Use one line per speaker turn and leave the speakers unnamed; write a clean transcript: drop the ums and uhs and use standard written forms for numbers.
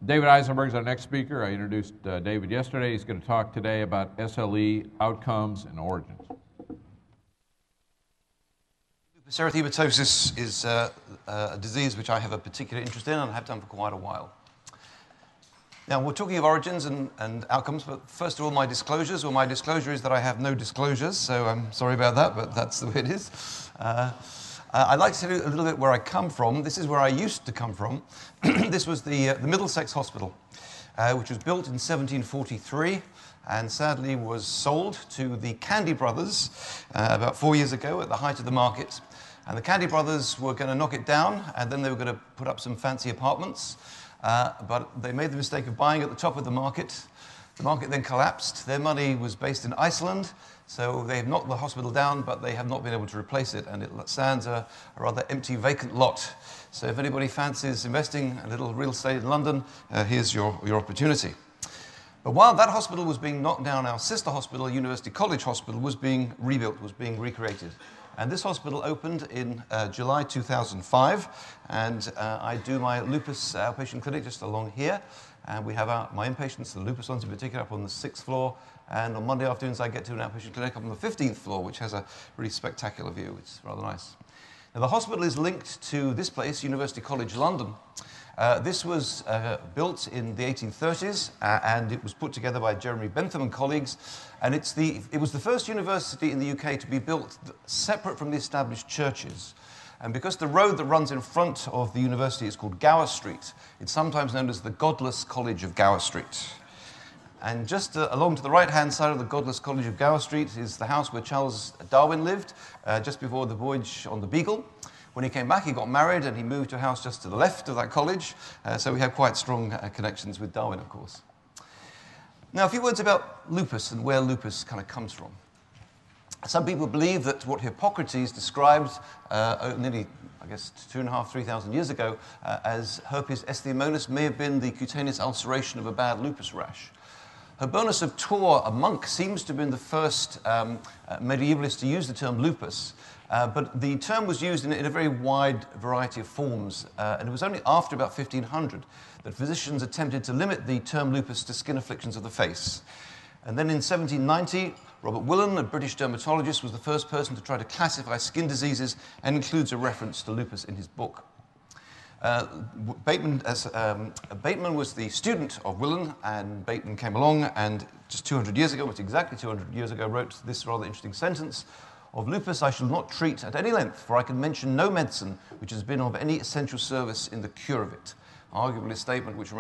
David Isenberg is our next speaker. I introduced David yesterday. He's going to talk today about SLE outcomes and origins.
Lupus erythematosus is a disease which I have a particular interest in and have done for quite a while. Now, we're talking of origins and outcomes, but first of all, my disclosures. Well, my disclosure is that I have no disclosures, so I'm sorry about that, but that's the way it is. I'd like to tell you a little bit where I come from. This is where I used to come from. This was the Middlesex Hospital, which was built in 1743 and sadly was sold to the Candy Brothers about 4 years ago at the height of the market. And the Candy Brothers were going to knock it down, and then they were going to put up some fancy apartments. But they made the mistake of buying at the top of the market. The market then collapsed. Their money was based in Iceland, so they have knocked the hospital down, but they have not been able to replace it, and it stands a rather empty, vacant lot. So if anybody fancies investing a little real estate in London, here's your opportunity. But while that hospital was being knocked down, our sister hospital, University College Hospital, was being rebuilt, was being recreated. And this hospital opened in July 2005, and I do my lupus outpatient clinic just along here. And we have my inpatients, the lupus ones in particular, up on the 6th floor. And on Monday afternoons, I get to an outpatient clinic up on the 15th floor, which has a really spectacular view. It's rather nice. Now, the hospital is linked to this place, University College London. This was built in the 1830s, and it was put together by Jeremy Bentham and colleagues. And it was the first university in the UK to be built separate from the established churches. And because the road that runs in front of the university is called Gower Street, it's sometimes known as the Godless College of Gower Street. And just along to the right-hand side of the Godless College of Gower Street is the house where Charles Darwin lived, just before the voyage on the Beagle. When he came back, he got married, and he moved to a house just to the left of that college. So we have quite strong connections with Darwin, of course. Now, a few words about lupus and where lupus kind of comes from. Some people believe that what Hippocrates described nearly, I guess, 2,500, 3,000 years ago as herpes estymonis may have been the cutaneous ulceration of a bad lupus rash. Herbonus of Tours, a monk, seems to have been the first medievalist to use the term lupus, but the term was used in a very wide variety of forms, and it was only after about 1500 that physicians attempted to limit the term lupus to skin afflictions of the face. And then in 1790, Robert Willan, a British dermatologist, was the first person to try to classify skin diseases and includes a reference to lupus in his book. Bateman was the student of Willan, and Bateman came along and just 200 years ago, almost exactly 200 years ago, wrote this rather interesting sentence: "Of lupus I shall not treat at any length, for I can mention no medicine which has been of any essential service in the cure of it." Arguably a statement which